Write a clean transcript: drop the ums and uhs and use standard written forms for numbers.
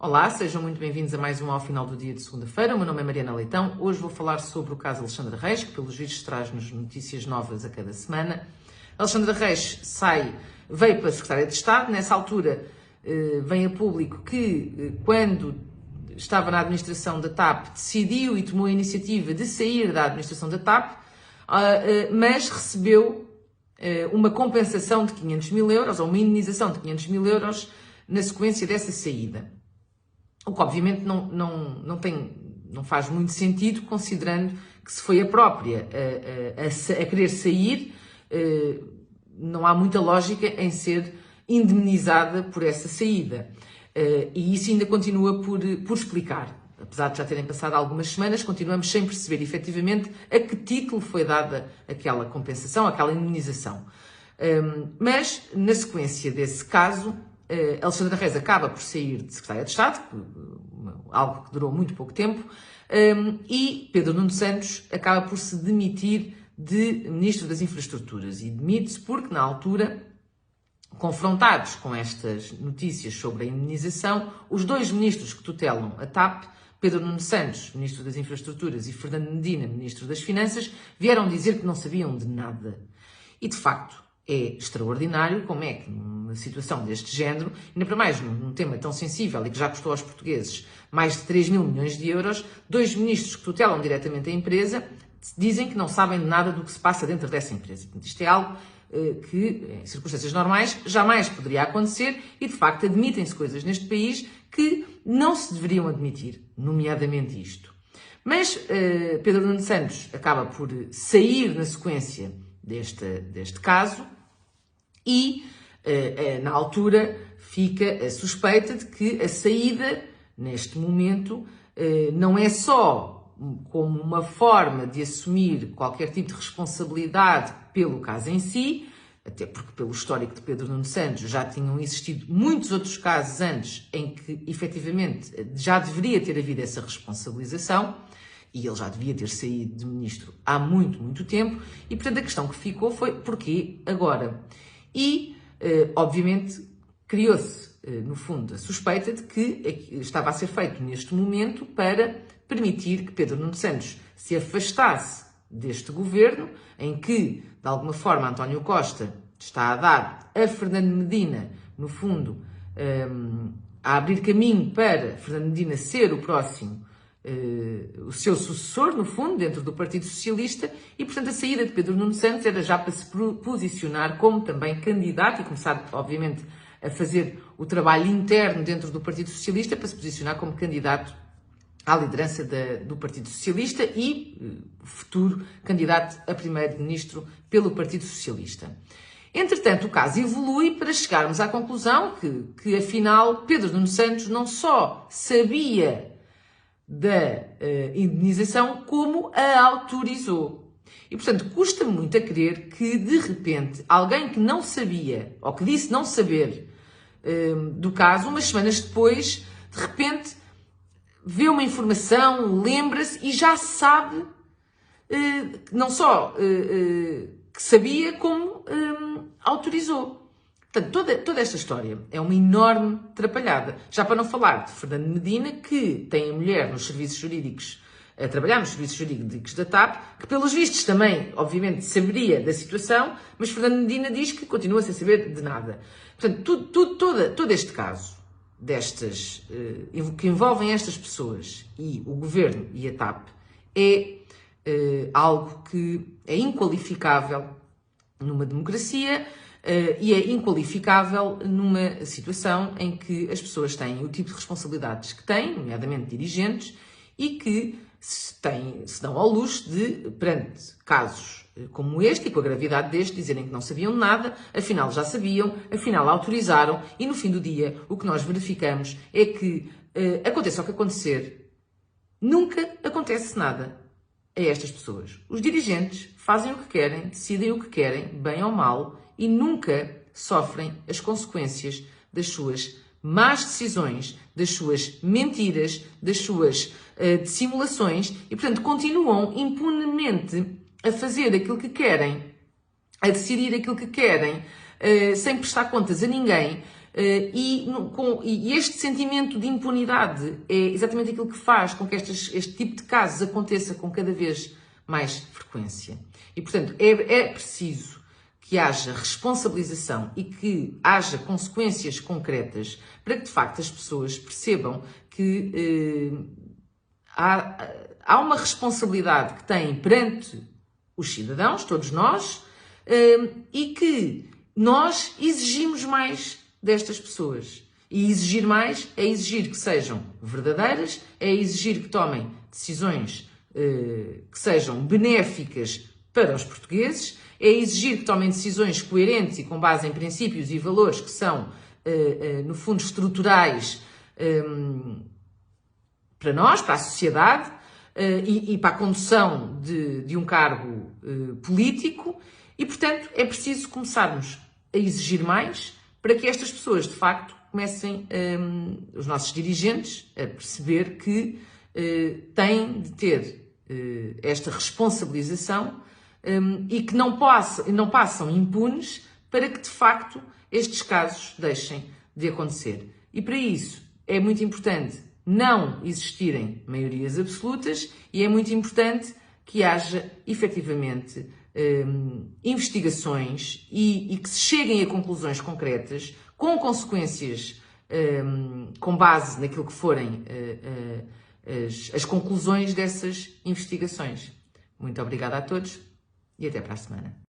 Olá, sejam muito bem-vindos a mais um Ao Final do Dia de segunda-feira. O meu nome é Mariana Leitão. Hoje vou falar sobre o caso Alexandra Reis, que pelos vistos traz-nos notícias novas a cada semana. Alexandra Reis veio para a Secretária de Estado. Nessa altura vem a público que quando estava na administração da TAP decidiu e tomou a iniciativa de sair da administração da TAP, mas recebeu uma compensação de 500 mil euros, ou uma indenização de 500 mil euros na sequência dessa saída. O que obviamente não faz muito sentido, considerando que se foi a própria a querer sair, não há muita lógica em ser indemnizada por essa saída. E isso ainda continua por explicar. Apesar de já terem passado algumas semanas, continuamos sem perceber efetivamente a que título foi dada aquela compensação, aquela indemnização. Mas, na sequência desse caso, Alexandra Reis acaba por sair de Secretária de Estado, algo que durou muito pouco tempo, e Pedro Nuno Santos acaba por se demitir de Ministro das Infraestruturas. E demite-se porque, na altura, confrontados com estas notícias sobre a indemnização, os dois ministros que tutelam a TAP, Pedro Nuno Santos, Ministro das Infraestruturas, e Fernando Medina, Ministro das Finanças, vieram dizer que não sabiam de nada. E, de facto, é extraordinário como é que, numa situação deste género, ainda para mais num tema tão sensível e que já custou aos portugueses mais de 3 mil milhões de euros, dois ministros que tutelam diretamente a empresa dizem que não sabem nada do que se passa dentro dessa empresa. Portanto, isto é algo que, em circunstâncias normais, jamais poderia acontecer e, de facto, admitem-se coisas neste país que não se deveriam admitir, nomeadamente isto. Mas Pedro Nuno Santos acaba por sair na sequência deste caso e, na altura, fica a suspeita de que a saída, neste momento, não é só como uma forma de assumir qualquer tipo de responsabilidade pelo caso em si, até porque pelo histórico de Pedro Nuno Santos já tinham existido muitos outros casos antes em que, efetivamente, já deveria ter havido essa responsabilização, e ele já devia ter saído de ministro há muito, muito tempo, e portanto a questão que ficou foi porquê agora? E, obviamente, criou-se, no fundo, a suspeita de que estava a ser feito neste momento para permitir que Pedro Nuno Santos se afastasse deste governo, em que, de alguma forma, António Costa está a dar a Fernando Medina, no fundo, a abrir caminho para Fernando Medina ser o próximo o seu sucessor, no fundo, dentro do Partido Socialista, e, portanto, a saída de Pedro Nuno Santos era já para se posicionar como também candidato e começar, obviamente, a fazer o trabalho interno dentro do Partido Socialista para se posicionar como candidato à liderança do Partido Socialista e futuro candidato a primeiro-ministro pelo Partido Socialista. Entretanto, o caso evolui para chegarmos à conclusão que afinal, Pedro Nuno Santos não só sabia da indenização, como a autorizou. E, portanto, custa-me muito a crer que, de repente, alguém que não sabia, ou que disse não saber do caso, umas semanas depois, de repente, vê uma informação, lembra-se e já sabe, não só que sabia, como autorizou. Portanto, toda esta história é uma enorme atrapalhada. Já para não falar de Fernando Medina, que tem a mulher nos serviços jurídicos, a trabalhar nos serviços jurídicos da TAP, que pelos vistos também, obviamente, saberia da situação, mas Fernando Medina diz que continua sem saber de nada. Portanto, todo este caso, que envolvem estas pessoas e o Governo e a TAP, é algo que é inqualificável numa democracia, e é inqualificável numa situação em que as pessoas têm o tipo de responsabilidades que têm, nomeadamente dirigentes, e que se dão ao luxo de, perante casos como este, e com a gravidade deste, dizerem que não sabiam nada, afinal já sabiam, afinal autorizaram, e no fim do dia o que nós verificamos é que, aconteça o que acontecer, nunca acontece nada a estas pessoas. Os dirigentes fazem o que querem, decidem o que querem, bem ou mal, e nunca sofrem as consequências das suas más decisões, das suas mentiras, das suas dissimulações e, portanto, continuam impunemente a fazer aquilo que querem, a decidir aquilo que querem, sem prestar contas a ninguém, E este sentimento de impunidade é exatamente aquilo que faz com que este tipo de casos aconteça com cada vez mais frequência. E, portanto, é preciso que haja responsabilização e que haja consequências concretas para que, de facto, as pessoas percebam que há uma responsabilidade que têm perante os cidadãos, todos nós, e que nós exigimos mais destas pessoas. E exigir mais é exigir que sejam verdadeiras, é exigir que tomem decisões que sejam benéficas para os portugueses, é exigir que tomem decisões coerentes e com base em princípios e valores que são, no fundo, estruturais para nós, para a sociedade e para a condução de um cargo político e, portanto, é preciso começarmos a exigir mais para que estas pessoas, de facto, comecem, os nossos dirigentes, a perceber que têm de ter esta responsabilização e que não passam impunes para que, de facto, estes casos deixem de acontecer. E para isso é muito importante não existirem maiorias absolutas e é muito importante que haja, efetivamente, investigações e que se cheguem a conclusões concretas, com consequências, com base naquilo que forem as conclusões dessas investigações. Muito obrigada a todos e até para a semana.